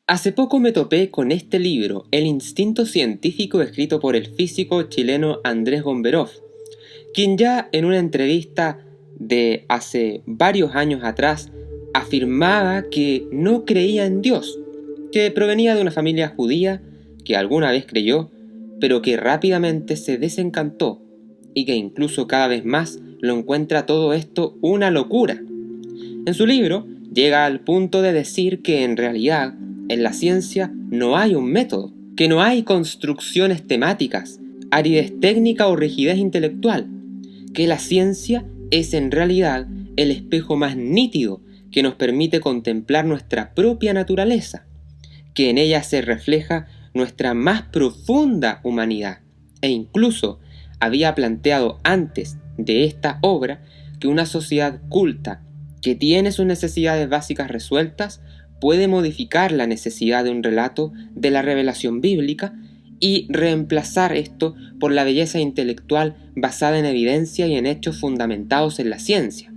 Hace poco me topé con este libro, El instinto científico, escrito por el físico chileno Andrés Gomberov, quien ya en una entrevista de hace varios años atrás afirmaba que no creía en Dios, que provenía de una familia judía que alguna vez creyó, pero que rápidamente se desencantó y que incluso cada vez más lo encuentra todo esto una locura. En su libro llega al punto de decir que en realidad en la ciencia no hay un método, que no hay construcciones temáticas, aridez técnica o rigidez intelectual, que la ciencia es en realidad el espejo más nítido que nos permite contemplar nuestra propia naturaleza, que en ella se refleja nuestra más profunda humanidad, e incluso había planteado antes de esta obra que una sociedad culta que tiene sus necesidades básicas resueltas puede modificar la necesidad de un relato de la revelación bíblica y reemplazar esto por la belleza intelectual basada en evidencia y en hechos fundamentados en la ciencia.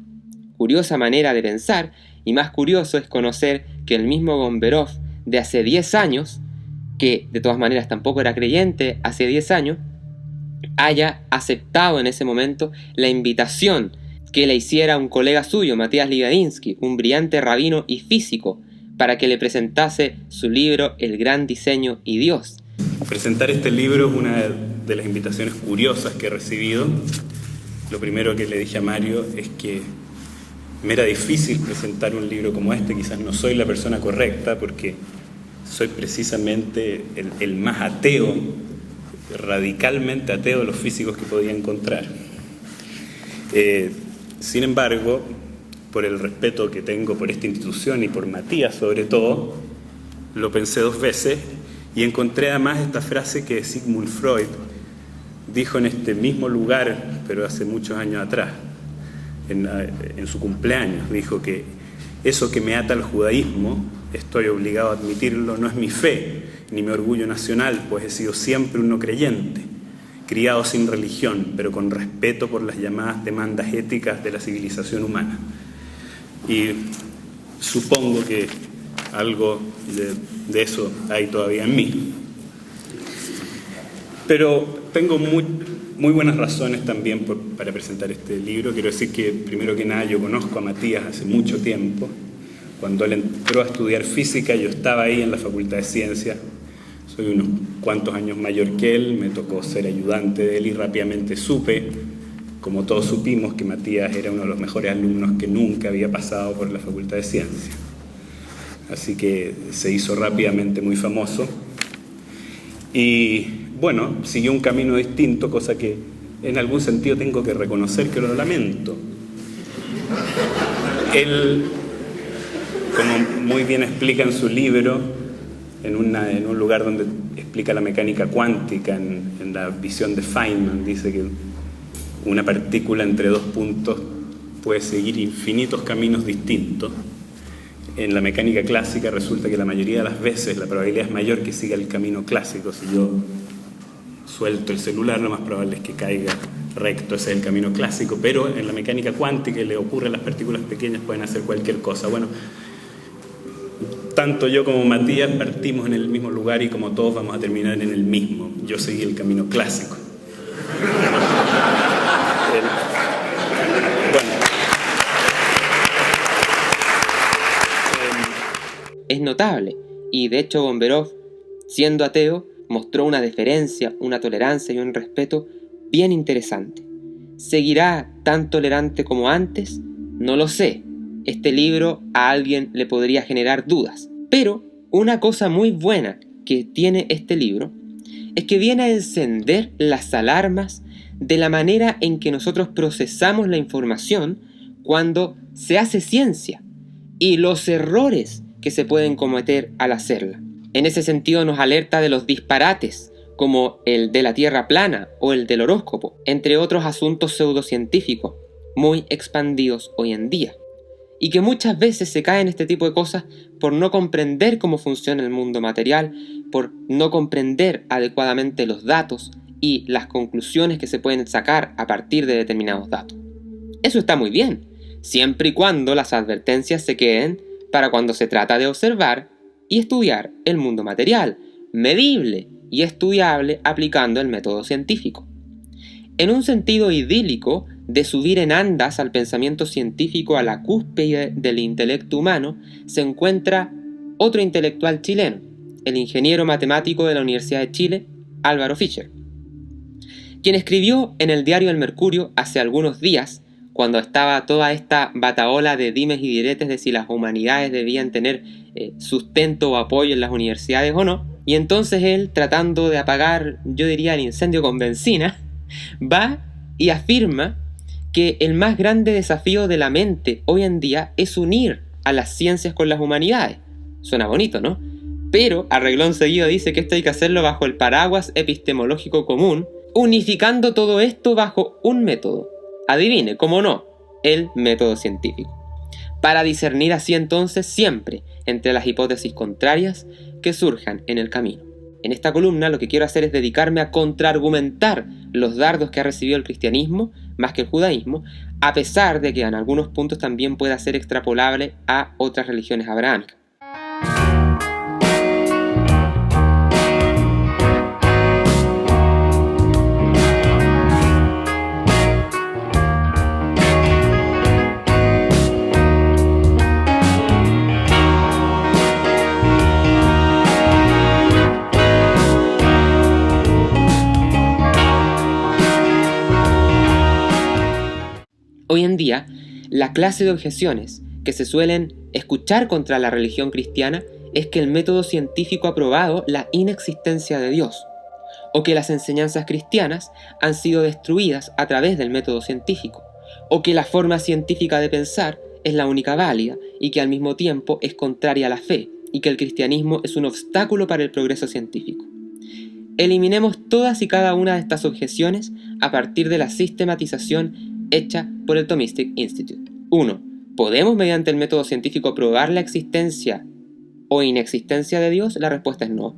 Curiosa manera de pensar, y más curioso es conocer que el mismo Gomberov de hace 10 años, que de todas maneras tampoco era creyente hace 10 años, haya aceptado en ese momento la invitación que le hiciera un colega suyo, Matías Ligadinski, un brillante rabino y físico, para que le presentase su libro El gran diseño y Dios. Presentar este libro es una de las invitaciones curiosas que he recibido. Lo primero que le dije a Mario es que me era difícil presentar un libro como este. Quizás no soy la persona correcta porque soy precisamente el más ateo, radicalmente ateo de los físicos que podía encontrar. Sin embargo, por el respeto que tengo por esta institución y por Matías sobre todo, lo pensé 2 veces y encontré además esta frase que Sigmund Freud dijo en este mismo lugar, pero hace muchos años atrás, en su cumpleaños. Dijo que eso que me ata al judaísmo, estoy obligado a admitirlo, no es mi fe ni mi orgullo nacional, pues he sido siempre un no creyente, criado sin religión, pero con respeto por las llamadas demandas éticas de la civilización humana. Y supongo que algo de eso hay todavía en mí. Pero tengo muy buenas razones también para presentar este libro. Quiero decir que, primero que nada, yo conozco a Matías hace mucho tiempo. Cuando él entró a estudiar física, yo estaba ahí en la Facultad de Ciencias. Soy unos cuantos años mayor que él, me tocó ser ayudante de él y rápidamente supe, como todos supimos, que Matías era uno de los mejores alumnos que nunca había pasado por la Facultad de Ciencias. Así que se hizo rápidamente muy famoso. Y bueno, siguió un camino distinto, cosa que en algún sentido tengo que reconocer que lo lamento. Él, como muy bien explica en su libro, en un lugar donde explica la mecánica cuántica, en la visión de Feynman, dice que una partícula entre 2 puntos puede seguir infinitos caminos distintos. En la mecánica clásica resulta que la mayoría de las veces la probabilidad es mayor que siga el camino clásico. Si yo suelto el celular, lo más probable es que caiga recto, ese es el camino clásico, pero en la mecánica cuántica le ocurre a las partículas pequeñas, pueden hacer cualquier cosa. Bueno, tanto yo como Matías partimos en el mismo lugar y como todos vamos a terminar en el mismo. Yo seguí el camino clásico. Es notable, y de hecho Gomberov, siendo ateo, mostró una deferencia, una tolerancia y un respeto bien interesante. ¿Seguirá tan tolerante como antes? No lo sé. Este libro a alguien le podría generar dudas. Pero una cosa muy buena que tiene este libro es que viene a encender las alarmas de la manera en que nosotros procesamos la información cuando se hace ciencia y los errores que se pueden cometer al hacerla. En ese sentido nos alerta de los disparates, como el de la Tierra plana o el del horóscopo, entre otros asuntos pseudocientíficos muy expandidos hoy en día, y que muchas veces se cae en este tipo de cosas por no comprender cómo funciona el mundo material, por no comprender adecuadamente los datos y las conclusiones que se pueden sacar a partir de determinados datos. Eso está muy bien, siempre y cuando las advertencias se queden para cuando se trata de observar y estudiar el mundo material, medible y estudiable aplicando el método científico. En un sentido idílico de subir en andas al pensamiento científico a la cúspide del intelecto humano, se encuentra otro intelectual chileno, el ingeniero matemático de la Universidad de Chile, Álvaro Fischer, quien escribió en el diario El Mercurio hace algunos días, cuando estaba toda esta batahola de dimes y diretes de si las humanidades debían tener sustento o apoyo en las universidades o no, y entonces él, tratando de apagar, yo diría, el incendio con benzina, va y afirma que el más grande desafío de la mente hoy en día es unir a las ciencias con las humanidades. Suena bonito, ¿no? Pero a reglón seguido dice que esto hay que hacerlo bajo el paraguas epistemológico común, unificando todo esto bajo un método. Adivine, cómo no, el método científico. Para discernir así entonces siempre entre las hipótesis contrarias que surjan en el camino. En esta columna lo que quiero hacer es dedicarme a contraargumentar los dardos que ha recibido el cristianismo más que el judaísmo, a pesar de que en algunos puntos también pueda ser extrapolable a otras religiones abrahámicas. Hoy en día, la clase de objeciones que se suelen escuchar contra la religión cristiana es que el método científico ha probado la inexistencia de Dios, o que las enseñanzas cristianas han sido destruidas a través del método científico, o que la forma científica de pensar es la única válida y que al mismo tiempo es contraria a la fe, y que el cristianismo es un obstáculo para el progreso científico. Eliminemos todas y cada una de estas objeciones a partir de la sistematización hecha por el Thomistic Institute. 1. ¿Podemos mediante el método científico probar la existencia o inexistencia de Dios? La respuesta es no.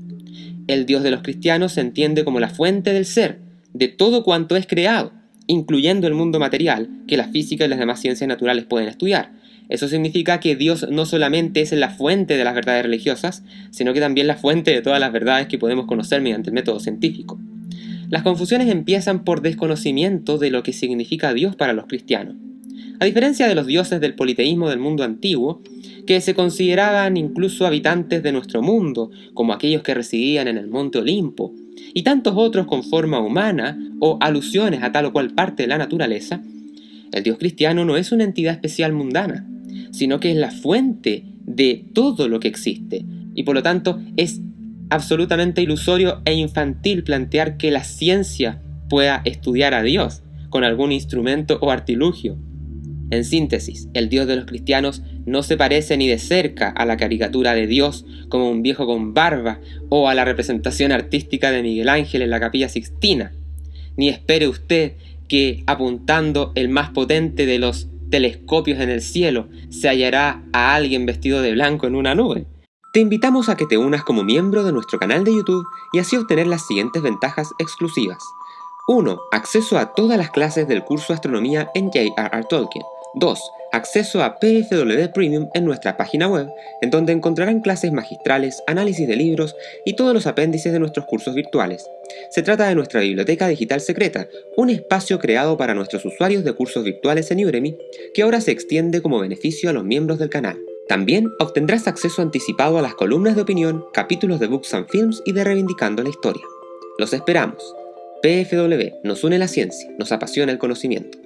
El Dios de los cristianos se entiende como la fuente del ser, de todo cuanto es creado, incluyendo el mundo material, que la física y las demás ciencias naturales pueden estudiar. Eso significa que Dios no solamente es la fuente de las verdades religiosas, sino que también la fuente de todas las verdades que podemos conocer mediante el método científico. Las confusiones empiezan por desconocimiento de lo que significa Dios para los cristianos. A diferencia de los dioses del politeísmo del mundo antiguo, que se consideraban incluso habitantes de nuestro mundo, como aquellos que residían en el monte Olimpo, y tantos otros con forma humana o alusiones a tal o cual parte de la naturaleza, el Dios cristiano no es una entidad especial mundana, sino que es la fuente de todo lo que existe, y por lo tanto es absolutamente ilusorio e infantil plantear que la ciencia pueda estudiar a Dios con algún instrumento o artilugio. En síntesis, el Dios de los cristianos no se parece ni de cerca a la caricatura de Dios como un viejo con barba o a la representación artística de Miguel Ángel en la Capilla Sixtina. Ni espere usted que apuntando el más potente de los telescopios en el cielo se hallará a alguien vestido de blanco en una nube. Te invitamos a que te unas como miembro de nuestro canal de YouTube y así obtener las siguientes ventajas exclusivas. 1. Acceso a todas las clases del curso Astronomía en J.R.R. Tolkien. 2. Acceso a PFW Premium en nuestra página web, en donde encontrarán clases magistrales, análisis de libros y todos los apéndices de nuestros cursos virtuales. Se trata de nuestra biblioteca digital secreta, un espacio creado para nuestros usuarios de cursos virtuales en Udemy, que ahora se extiende como beneficio a los miembros del canal. También obtendrás acceso anticipado a las columnas de opinión, capítulos de Books and Films y de Reivindicando la Historia. Los esperamos. PFW nos une la ciencia, nos apasiona el conocimiento.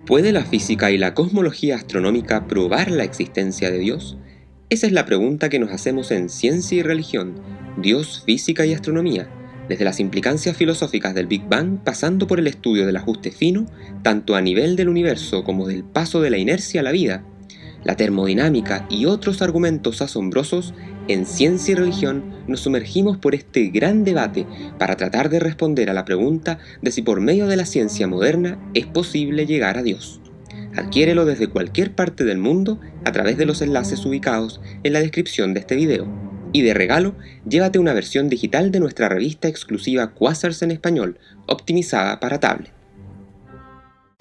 ¿Puede la física y la cosmología astronómica probar la existencia de Dios? Esa es la pregunta que nos hacemos en Ciencia y Religión, Dios, Física y Astronomía, desde las implicancias filosóficas del Big Bang pasando por el estudio del ajuste fino, tanto a nivel del universo como del paso de la inercia a la vida, la termodinámica y otros argumentos asombrosos. En Ciencia y Religión nos sumergimos por este gran debate para tratar de responder a la pregunta de si por medio de la ciencia moderna es posible llegar a Dios. Adquiérelo desde cualquier parte del mundo a través de los enlaces ubicados en la descripción de este video. Y de regalo, llévate una versión digital de nuestra revista exclusiva Quasars en español, optimizada para tablet.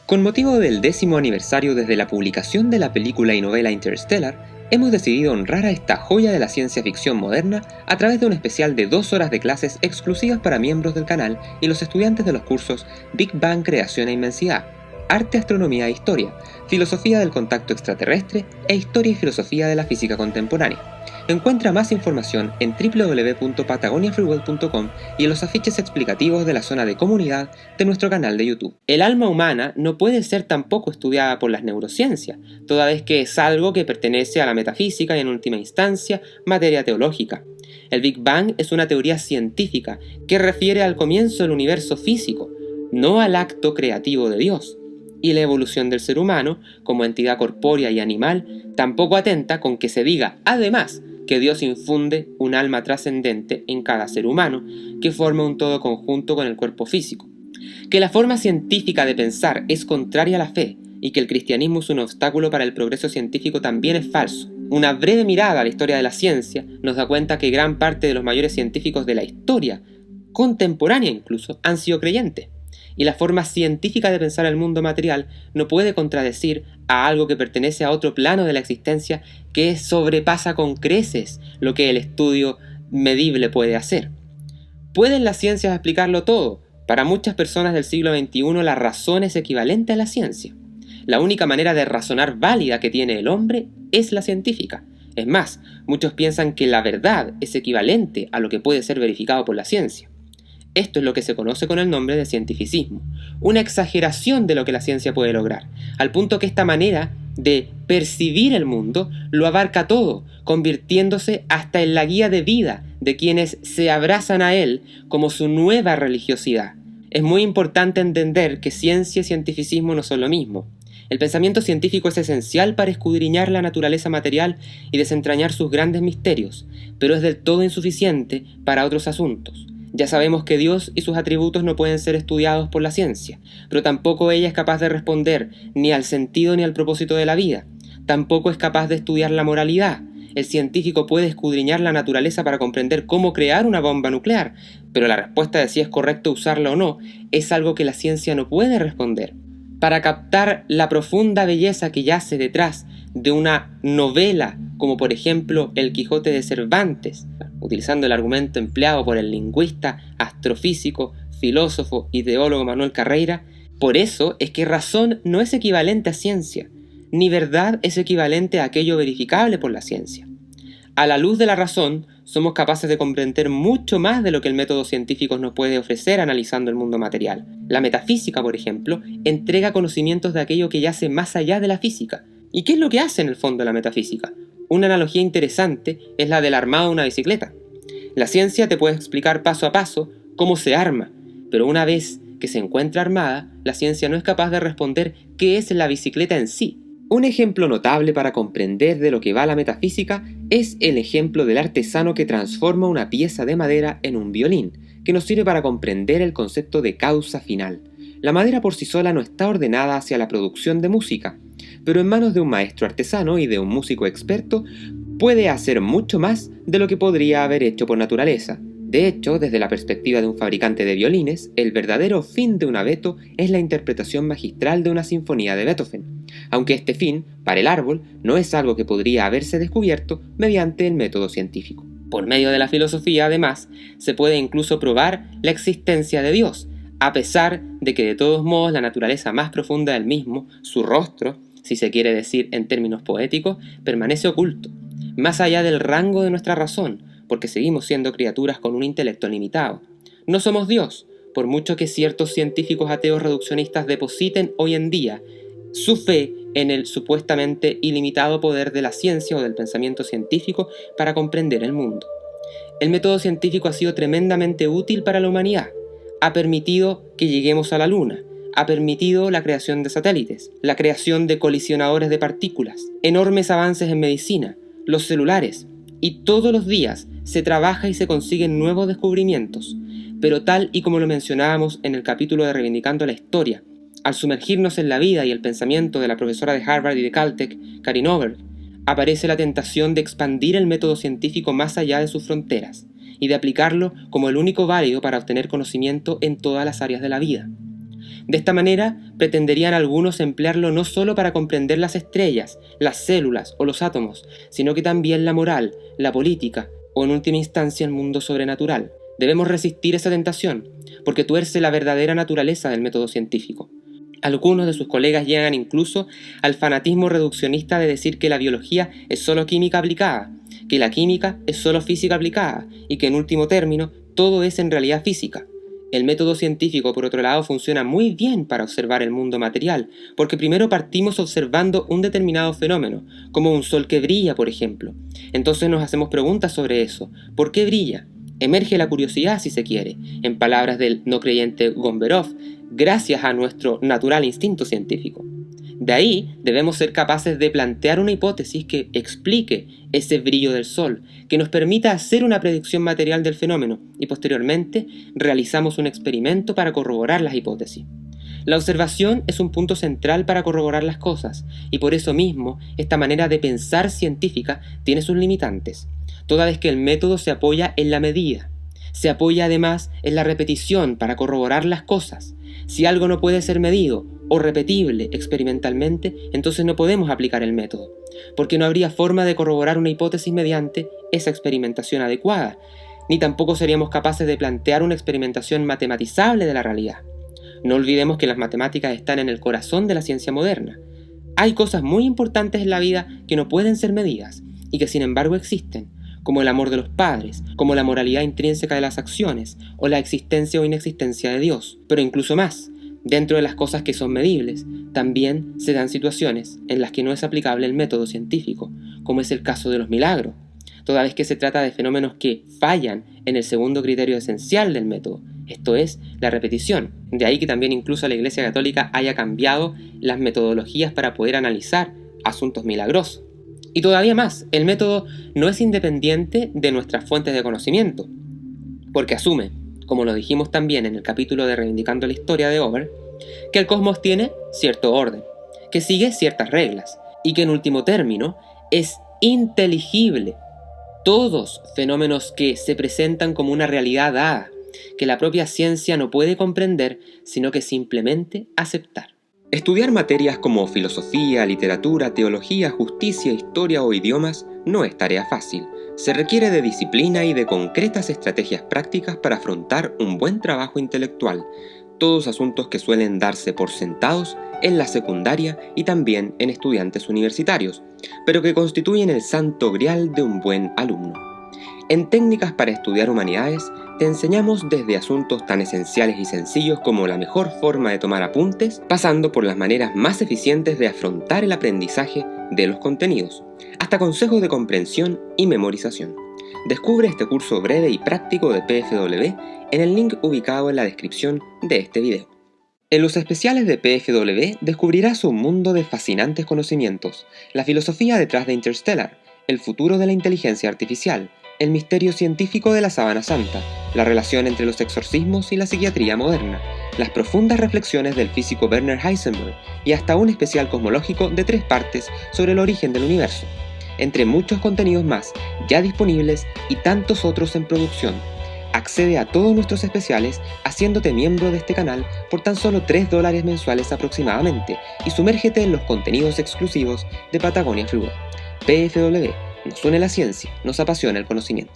Con motivo del 10º aniversario desde la publicación de la película y novela Interstellar, hemos decidido honrar a esta joya de la ciencia ficción moderna a través de un especial de 2 horas de clases exclusivas para miembros del canal y los estudiantes de los cursos Big Bang, Creación e Inmensidad, Arte, Astronomía e Historia, Filosofía del Contacto Extraterrestre e Historia y Filosofía de la Física Contemporánea. Encuentra más información en www.patagoniafreeworld.com y en los afiches explicativos de la zona de comunidad de nuestro canal de YouTube. El alma humana no puede ser tampoco estudiada por las neurociencias, toda vez que es algo que pertenece a la metafísica y en última instancia, materia teológica. El Big Bang es una teoría científica que refiere al comienzo del universo físico, no al acto creativo de Dios. Y la evolución del ser humano, como entidad corpórea y animal, tampoco atenta con que se diga, además, que Dios infunde un alma trascendente en cada ser humano, que forma un todo conjunto con el cuerpo físico. Que la forma científica de pensar es contraria a la fe, y que el cristianismo es un obstáculo para el progreso científico también es falso. Una breve mirada a la historia de la ciencia nos da cuenta que gran parte de los mayores científicos de la historia, contemporánea incluso, han sido creyentes. Y la forma científica de pensar el mundo material no puede contradecir a algo que pertenece a otro plano de la existencia que sobrepasa con creces lo que el estudio medible puede hacer. ¿Pueden las ciencias explicarlo todo? Para muchas personas del siglo XXI la razón es equivalente a la ciencia. La única manera de razonar válida que tiene el hombre es la científica. Es más, muchos piensan que la verdad es equivalente a lo que puede ser verificado por la ciencia. Esto es lo que se conoce con el nombre de cientificismo, una exageración de lo que la ciencia puede lograr, al punto que esta manera de percibir el mundo lo abarca todo, convirtiéndose hasta en la guía de vida de quienes se abrazan a él como su nueva religiosidad. Es muy importante entender que ciencia y cientificismo no son lo mismo. El pensamiento científico es esencial para escudriñar la naturaleza material y desentrañar sus grandes misterios, pero es del todo insuficiente para otros asuntos. Ya sabemos que Dios y sus atributos no pueden ser estudiados por la ciencia, pero tampoco ella es capaz de responder ni al sentido ni al propósito de la vida. Tampoco es capaz de estudiar la moralidad. El científico puede escudriñar la naturaleza para comprender cómo crear una bomba nuclear, pero la respuesta de si es correcto usarla o no es algo que la ciencia no puede responder. Para captar la profunda belleza que yace detrás de una novela, como por ejemplo El Quijote de Cervantes, utilizando el argumento empleado por el lingüista, astrofísico, filósofo y teólogo Manuel Carreira, por eso es que razón no es equivalente a ciencia, ni verdad es equivalente a aquello verificable por la ciencia. A la luz de la razón, somos capaces de comprender mucho más de lo que el método científico nos puede ofrecer analizando el mundo material. La metafísica, por ejemplo, entrega conocimientos de aquello que yace más allá de la física. ¿Y qué es lo que hace en el fondo la metafísica? Una analogía interesante es la del armado de una bicicleta. La ciencia te puede explicar paso a paso cómo se arma, pero una vez que se encuentra armada, la ciencia no es capaz de responder qué es la bicicleta en sí. Un ejemplo notable para comprender de lo que va la metafísica es el ejemplo del artesano que transforma una pieza de madera en un violín, que nos sirve para comprender el concepto de causa final. La madera por sí sola no está ordenada hacia la producción de música, pero en manos de un maestro artesano y de un músico experto puede hacer mucho más de lo que podría haber hecho por naturaleza. De hecho, desde la perspectiva de un fabricante de violines, el verdadero fin de un abeto es la interpretación magistral de una sinfonía de Beethoven, aunque este fin, para el árbol, no es algo que podría haberse descubierto mediante el método científico. Por medio de la filosofía, además, se puede incluso probar la existencia de Dios, a pesar de que de todos modos la naturaleza más profunda del mismo, su rostro, si se quiere decir en términos poéticos, permanece oculto, más allá del rango de nuestra razón, porque seguimos siendo criaturas con un intelecto limitado. No somos Dios, por mucho que ciertos científicos ateos reduccionistas depositen hoy en día su fe en el supuestamente ilimitado poder de la ciencia o del pensamiento científico para comprender el mundo. El método científico ha sido tremendamente útil para la humanidad. Ha permitido que lleguemos a la Luna, ha permitido la creación de satélites, la creación de colisionadores de partículas, enormes avances en medicina, los celulares, y todos los días se trabaja y se consiguen nuevos descubrimientos, pero tal y como lo mencionábamos en el capítulo de Reivindicando la Historia, al sumergirnos en la vida y el pensamiento de la profesora de Harvard y de Caltech, Karin Oberg, aparece la tentación de expandir el método científico más allá de sus fronteras y de aplicarlo como el único válido para obtener conocimiento en todas las áreas de la vida. De esta manera, pretenderían algunos emplearlo no solo para comprender las estrellas, las células o los átomos, sino que también la moral, la política o en última instancia el mundo sobrenatural. Debemos resistir esa tentación, porque tuerce la verdadera naturaleza del método científico. Algunos de sus colegas llegan incluso al fanatismo reduccionista de decir que la biología es solo química aplicada, que la química es solo física aplicada y que en último término todo es en realidad física. El método científico, por otro lado, funciona muy bien para observar el mundo material, porque primero partimos observando un determinado fenómeno, como un sol que brilla, por ejemplo. Entonces nos hacemos preguntas sobre eso. ¿Por qué brilla? Emerge la curiosidad, si se quiere, en palabras del no creyente Gomberov, gracias a nuestro natural instinto científico. De ahí debemos ser capaces de plantear una hipótesis que explique ese brillo del sol, que nos permita hacer una predicción material del fenómeno y posteriormente realizamos un experimento para corroborar las hipótesis. La observación es un punto central para corroborar las cosas y por eso mismo esta manera de pensar científica tiene sus limitantes, toda vez que el método se apoya en la medida. Se apoya además en la repetición para corroborar las cosas. Si algo no puede ser medido o repetible experimentalmente, entonces no podemos aplicar el método, porque no habría forma de corroborar una hipótesis mediante esa experimentación adecuada, ni tampoco seríamos capaces de plantear una experimentación matematizable de la realidad. No olvidemos que las matemáticas están en el corazón de la ciencia moderna. Hay cosas muy importantes en la vida que no pueden ser medidas y que sin embargo existen, como el amor de los padres, como la moralidad intrínseca de las acciones, o la existencia o inexistencia de Dios. Pero incluso más, dentro de las cosas que son medibles, también se dan situaciones en las que no es aplicable el método científico, como es el caso de los milagros, toda vez que se trata de fenómenos que fallan en el segundo criterio esencial del método, esto es, la repetición. De ahí que también incluso la Iglesia Católica haya cambiado las metodologías para poder analizar asuntos milagrosos. Y todavía más, el método no es independiente de nuestras fuentes de conocimiento, porque asume, como lo dijimos también en el capítulo de Reivindicando la Historia de Ober, que el cosmos tiene cierto orden, que sigue ciertas reglas, y que en último término es inteligible. Todos fenómenos que se presentan como una realidad dada, que la propia ciencia no puede comprender, sino que simplemente aceptar. Estudiar materias como filosofía, literatura, teología, justicia, historia o idiomas no es tarea fácil. Se requiere de disciplina y de concretas estrategias prácticas para afrontar un buen trabajo intelectual, todos asuntos que suelen darse por sentados en la secundaria y también en estudiantes universitarios, pero que constituyen el santo grial de un buen alumno. En Técnicas para Estudiar Humanidades te enseñamos desde asuntos tan esenciales y sencillos como la mejor forma de tomar apuntes, pasando por las maneras más eficientes de afrontar el aprendizaje de los contenidos, hasta consejos de comprensión y memorización. Descubre este curso breve y práctico de PFW en el link ubicado en la descripción de este video. En los especiales de PFW descubrirás un mundo de fascinantes conocimientos, la filosofía detrás de Interstellar, el futuro de la inteligencia artificial, el misterio científico de la sábana santa, la relación entre los exorcismos y la psiquiatría moderna, las profundas reflexiones del físico Werner Heisenberg y hasta un especial cosmológico de 3 partes sobre el origen del universo, entre muchos contenidos más ya disponibles y tantos otros en producción. Accede a todos nuestros especiales haciéndote miembro de este canal por tan solo $3 mensuales aproximadamente y sumérgete en los contenidos exclusivos de Patagonia Free Web. PFW. Nos une la ciencia, nos apasiona el conocimiento.